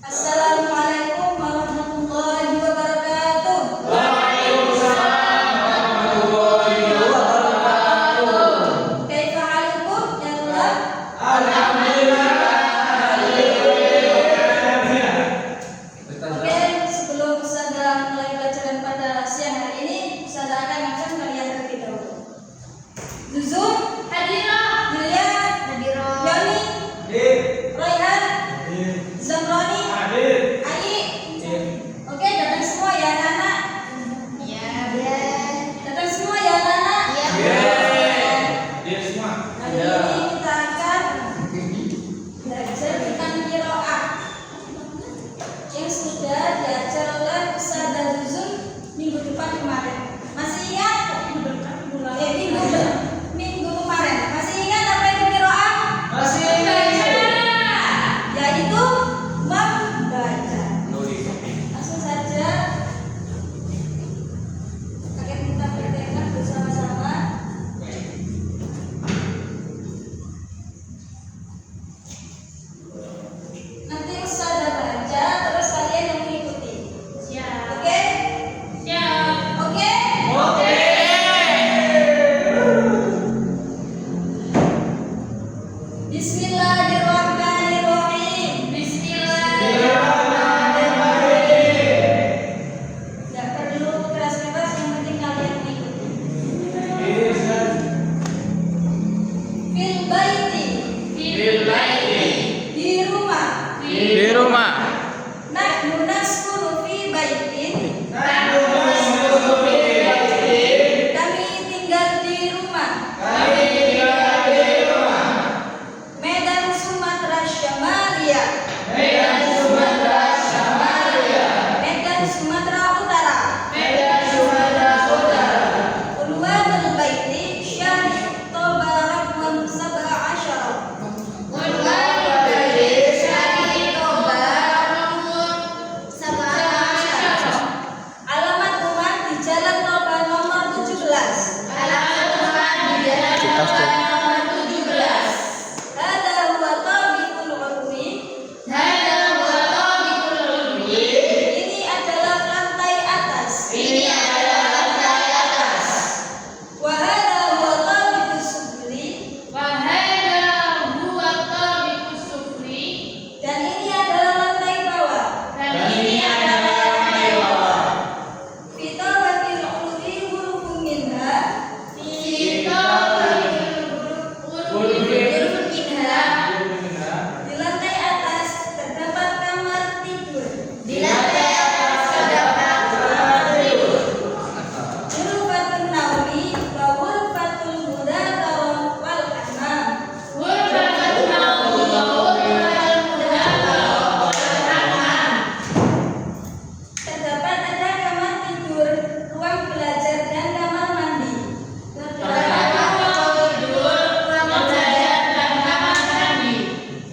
Assalamualaikum warahmatullahi wabarakatuh. Waalaikumsalam warahmatullahi wabarakatuh. Kaifa halukum ya tulab? Alhamdulillah. Oke, sebelum Ustazah mulai pelajaran pada siang hari ini, Ustazah akan ngajak kalian terlebih dahulu. Zuzun, Hadirah, Julia, Hadirah, Yoni, Raihan, Zamroni, Ai. Oke, datang semua ya anak-anak. Datang semua ya anak-anak. Hari ini kita akan belajar tentang qiraah yang sudah diajar oleh Ustazah Zuzun minggu depan kemarin. Masih ingat? Minggu kemarin. Masih ingat apa itu qiraah? Masih ingat. Yaitu membaca. Langsung saja akan kita praktekkan bersama-sama. Nanti Ustazah baca, terus kalian yang mengikuti. Oke? Oke? Bismillahirrahmanirrahim. Tidak perlu keras-keras, yang penting kalian mengikuti. Fil baiti, di rumah. Di rumah. Nahnu naskunu fi baitin, kami tinggal di rumah. Medan Sumatera Syamalia, Medan Sumatera Utara. Ulwadul baiti syahid tabarakun sab'a asyara. Alamat rumah di Jalan Toba nomor 17. Hada huwa tabiqul ulwi. Ini adalah lantai atas. Wa hada huwa tabiqus sufli. Dan ini adalah lantai bawah. Fi tabatil ulwi hurufun minha. Di lantai atas terdapat kamar tidur. Ghurfatun naumi wa ghurfatul mudzakarah wal hamam. Terdapat ada kamar tidur, ruang belajar dan kamar mandi.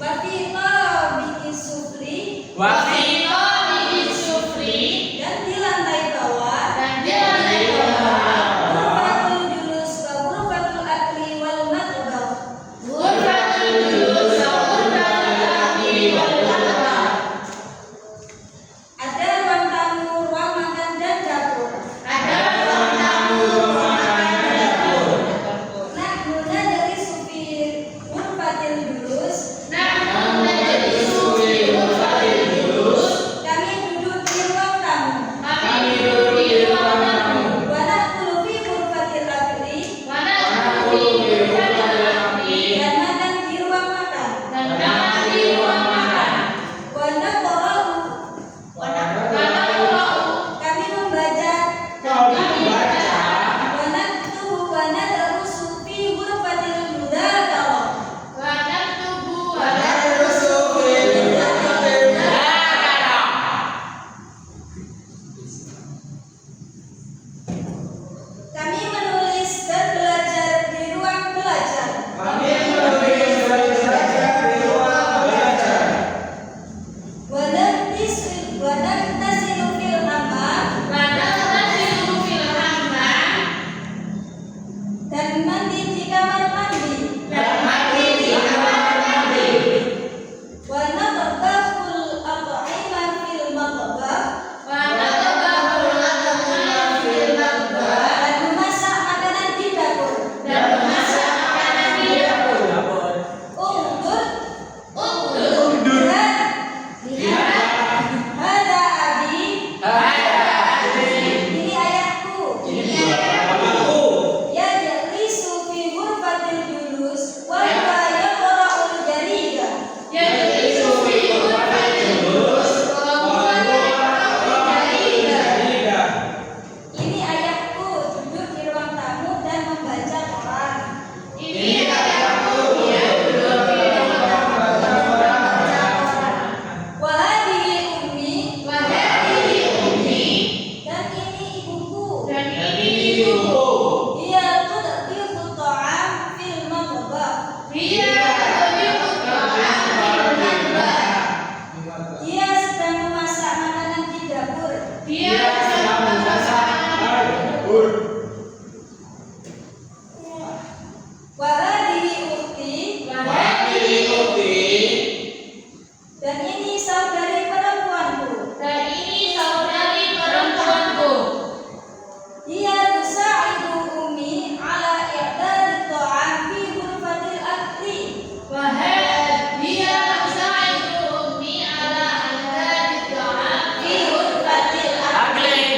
Wa fi tabiqis sufli, dan di lantai bawah ghurfatul julus wa ghurfatul akli wal matbakh. Ada ruang tamu, ruang makan dan dapur. Nahnu najlisu fi ghurfatil julus Dia sedang memasak air dapur. Wahadihi ukhti. Wahadihi ukhti. Dan ini saudari perempuanku. Dia tusa'idu ummi ala i'dadi ta'am fi ghurfatil akli. Fi ghurfatil akli.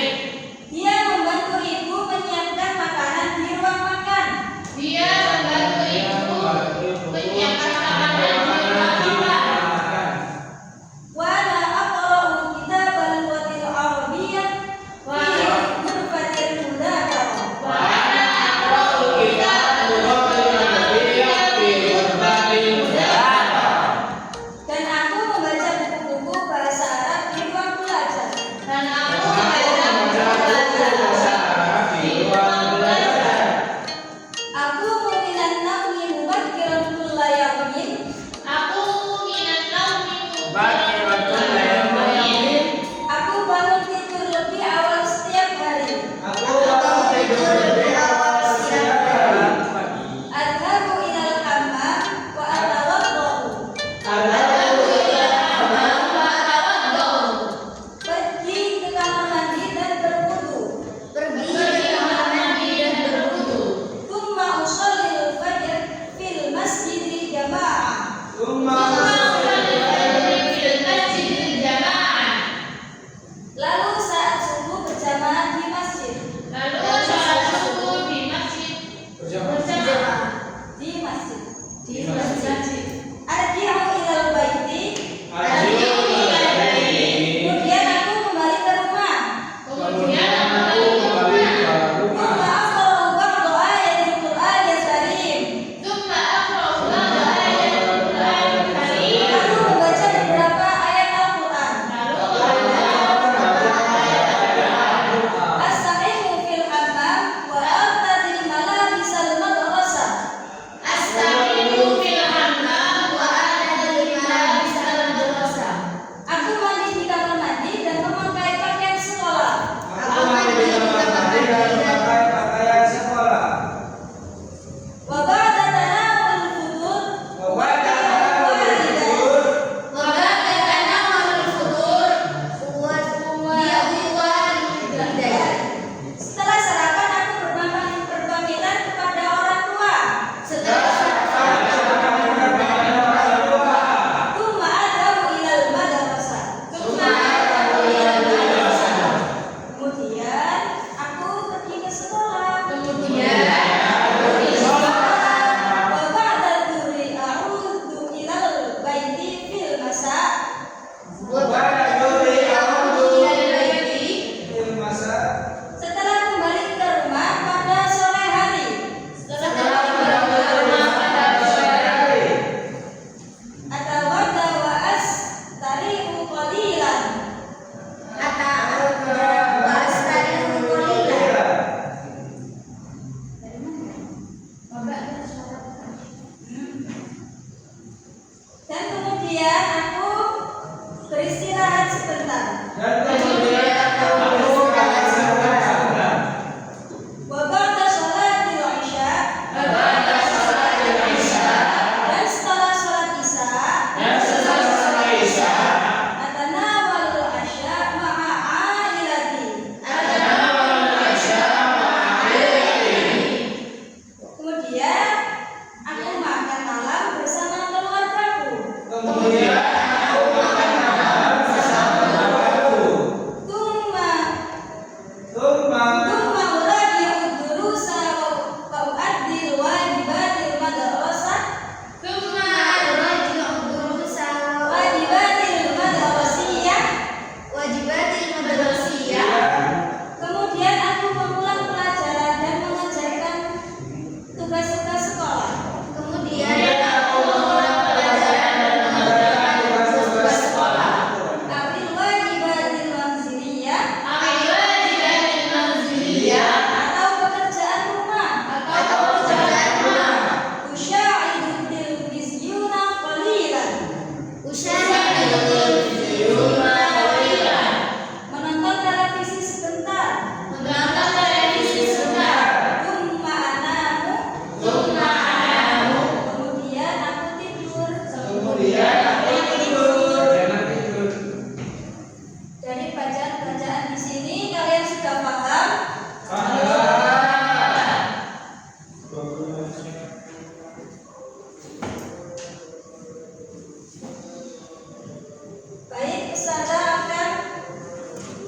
Ustazah akan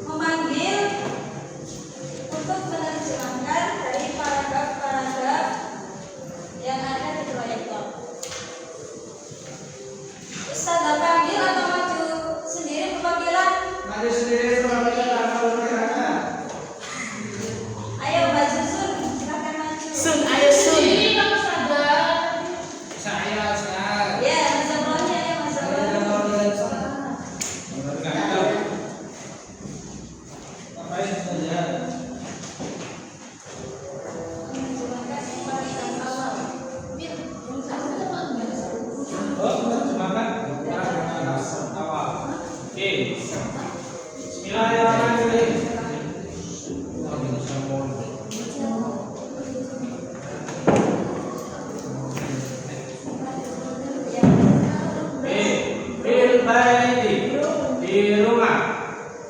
memanggil untuk menerjemahkan dari paragraf-paragraf yang ada di proyektor. Ustazah panggil atau maju sendiri pemanggilan? Maju sendiri pemanggilan atau bergerakkan? Ayo Mbak Susun, silakan maju. Sun, ayo Sun. Saya. Ya, Mas Abroni, ayo Mas Abroni. Ngapain saja? Menerjemahkan paragraf awal. Oh, menerjemahkan paragraf awal. Oke. Bismillahirrahmanirrahim. Bil baiti di rumah.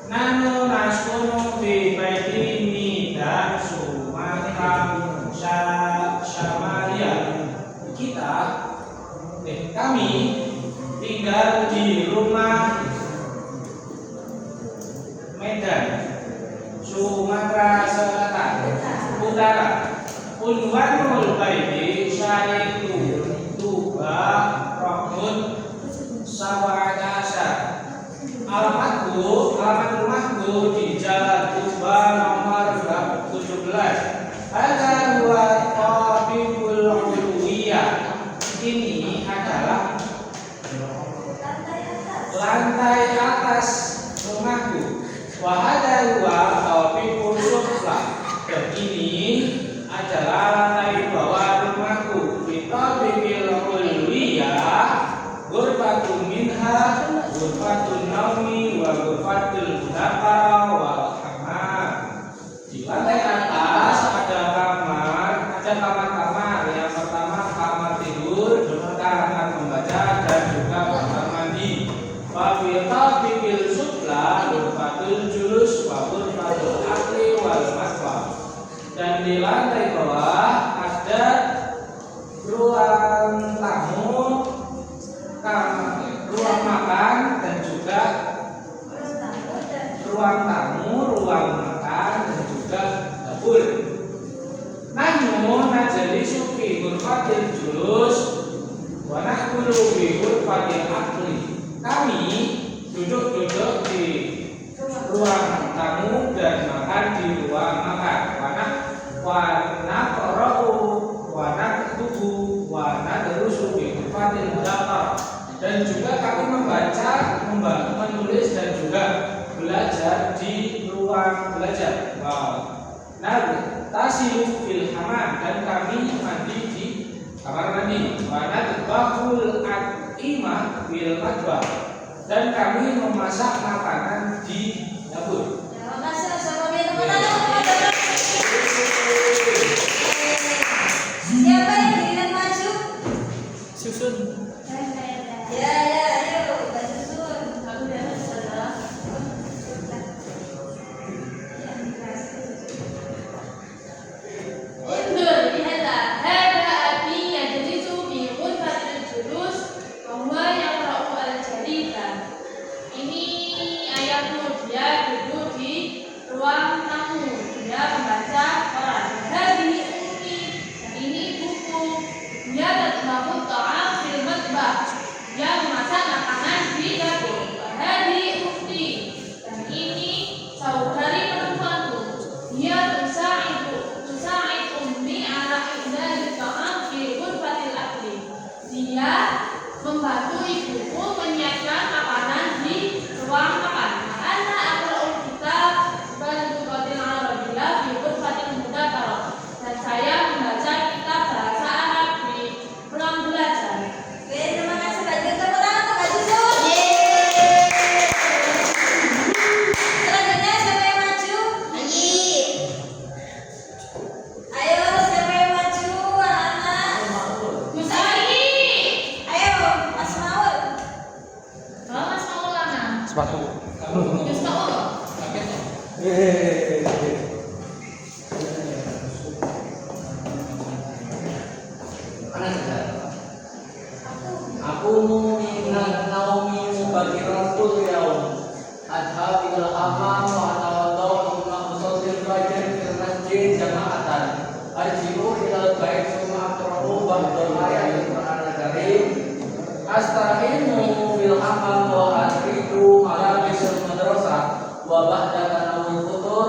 Nanu naskunu fi baiti nida Sumatera Syamalia. Kami tinggal di rumah Medan, Sumatera Selatan, Utara. Unwanul baiti syaitu Tuba Rohmud Sawakasa. Alamat rumahku di Jalan Tuba nomor 17. Ada dua Tabibul Uluwiyah. Ini adalah lantai atas rumahku. Wahada dua Tabibul Sufla. Dan ini adalah lantai bawah rumahku. Bitabibil Uluwiyah Ghurfatun minha ghurfatun naumi wa ghurfatul mudakara wal hamam. Di lantai atas ada kamar-kamar. Yang pertama kamar tidur, kamar membaca dan juga kamar mandi. Wa bitabibil sufla ghurfatul julus wa ghurfatul akli wal maswa. Dan di lantai bawah ada ruang tamu, ruang makan dan juga ruang tamu, ruang makan dan juga dapur. Namun najlisu fi ghurfatil julus wa na'kulu fi ghurfatil akli. Kami duduk di ruang tamu dan makan di ruang makan. Wa naqra'u wa naktubu wa nadrusu fi ghurfatil mudakar. Dan juga kami membaca, menulis dan juga belajar di ruang belajar. Tasilu fil hamam, dan kami mandi di kamar mandi. Wa nadbahul at'imah fil matbah, dan kami memasak makanan di dapur. Terima kasih Mas Abroni. Teman-teman. Siapa yang giliran maju? Susun. Ya, ayo Mbak Susun. Aku udah Ustazah. انظر لهذا أبي يجلس في غرفة الجلوس وهو يقرأ الجريدة. Ini ayahku, dia duduk di ruang tamu, dia membaca koran. Hadhihi ummi, dan ini ibuku, dia tatbakhu ta'am fil matbah, dia memasak makanan di dapur. Hadhihi ukhti, dan ini saudari perempuanku, dia tusa'id ummi ala ihdal ta'am fi ghurfatil akli. Dia membantu ibuku menyiapkan makanan di ruang makan. Ana aqra'ul kitab bil lughatil arabiyyah fi ghurfatil mudakara. Dan saya membaca kitab bahasa Arab di ruang belajar. Oke, terima kasih Mbak Susun. Tepuk tangan untuk Mbak Susun. Selanjutnya siapa yang maju? Ayo, siapa yang maju? Anak-anak. Musari. Ayo, Mas Maul. Mas Maulana. Sepatu. Mas Maul. Aku minat naumi mubakiratul yaum. Adhab ilal hammam wa atawadau thumma usalli al-fajr fil masjid jama'atan. Arji'u ilal bait thumma aqra'u ba'dal ayatil Qur'anil Karim. Asta'inu fil hammam wa atridu malabisul madrasah wa ba'da tanawul futur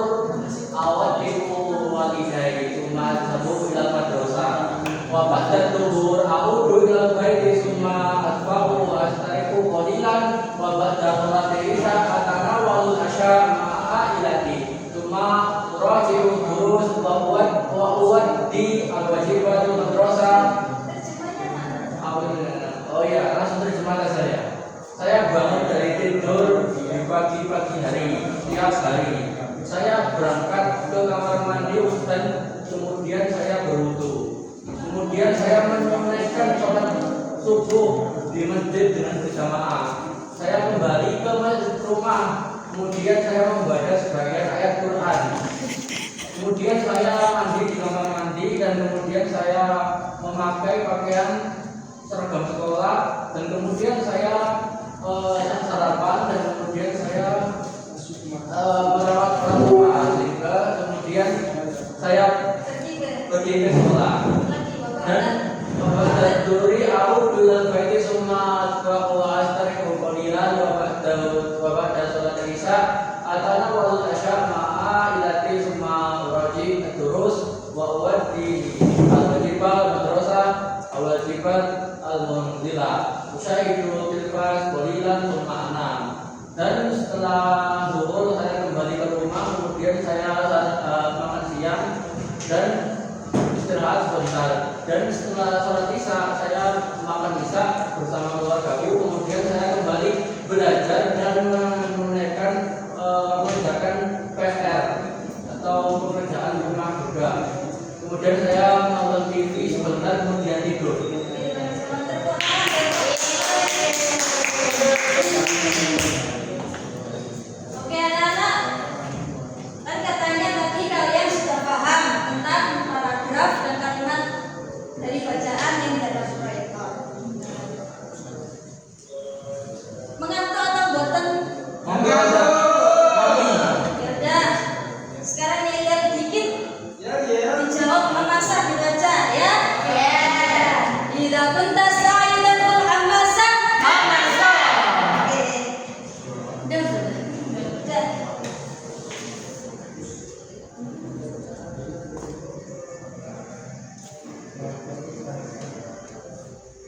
awadiku walidai thumma adhabu ilal madrasah wa ba'da tuhur a'udu ilal baiti thumma adfa'u wa astariku qalilan wa ba'da salati isya atanawalul asya ma'a ilati thumma uraji'u durus wa uwaddi al-wajibatul madrasah. Oh ya, langsung terjemahkan saya. Saya bangun dari tidur di pagi-pagi hari, setiap hari. Saya berangkat ke kamar mandi dan kemudian saya berwudu. Kemudian saya menunaikan sholat subuh di masjid dengan berjamaah. Saya kembali ke masjid rumah. Kemudian saya membaca sebagian ayat Quran. Kemudian saya mandi di kamar mandi dan kemudian saya memakai pakaian seragam sekolah dan kemudian saya sarapan dan kemudian saya merawat orang tua sehingga kemudian saya pergi ke sekolah dan duri au bilal baiti summa wa astarihu qalilan wa ba'da salat isya atana wal asya ma'a ilati summa uraji ad-durus wa uwaddi al-wajibal madrasah al-wajibat al-munzilah usaidu tilfas qalilan summa anam. Dan setelah zuhur saya kembali ke rumah, kemudian saya makan siang dan istirahat sebentar. Dan setelah sholat isya saya makan isya bersama keluargaku, kemudian saya kembali belajar dan menunaikan mengerjakan PR atau pekerjaan rumah juga. Kemudian saya nonton TV sebentar, kemudian tidur. Oke anak-anak, kan katanya tadi kalian sudah paham tentang paragraf dan kalimat dari bacaan yang di atas proyektor. Mengantuk atau boten? Mengantuk. Yaudah, sekarang lihat dikit. Dijawab memasak dibaca ya. Idza kunta sa'idan fal hamasa. Oke. Udah.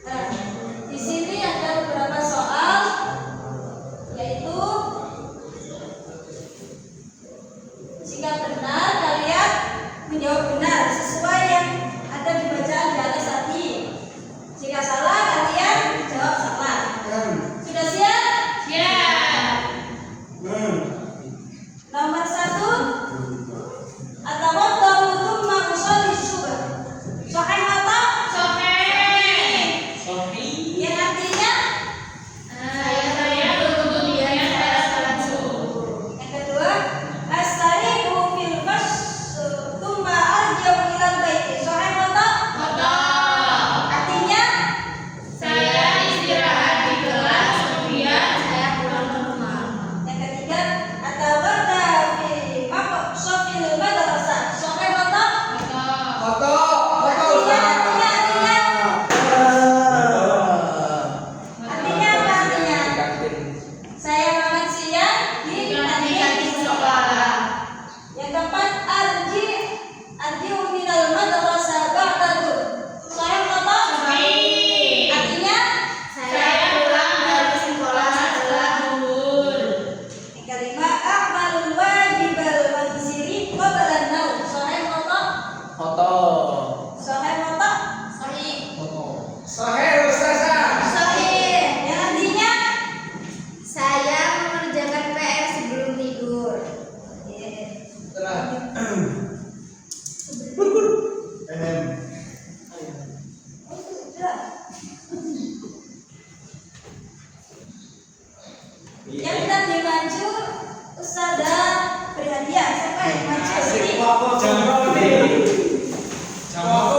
Nah, di sini ada beberapa soal, yaitu jika benar kalian menjawab benar sesuai yang ada di bacaan di atas tadi. Jika salah kalian jawab salah. Sudah siap? Siap. Nomor 1. Atawaddahu thumma usolli syubah. Sahih atau? Sahih. Yang artinya Saya berwudu dengan cara salat subuh. yang kedua, astarihu fil bas thumma arji'u ilal baiti. Sahih atau? Artinya Saya istirahat di kelas, kemudian saya pulang ke rumah. yang ketiga, atawadda fi maqsafil madrasah. Sahih atau? Artinya apa artinya? Saya makan siang di kantin sekolah. Yang keempat, arji'u minal madrasah ba'dadu. Sahih atau? Artinya Saya pulang dari sekolah setelah zuhur. yang kelima, a'malul wajibal manzili qabla an-naum. Sahih atau? Sahih atau? Sahih. Yang artinya saya mengerjakan PR sebelum tidur. Yang tadi maju Ustazah beri hadiah. Siapa yang maju? Ini. Jamaah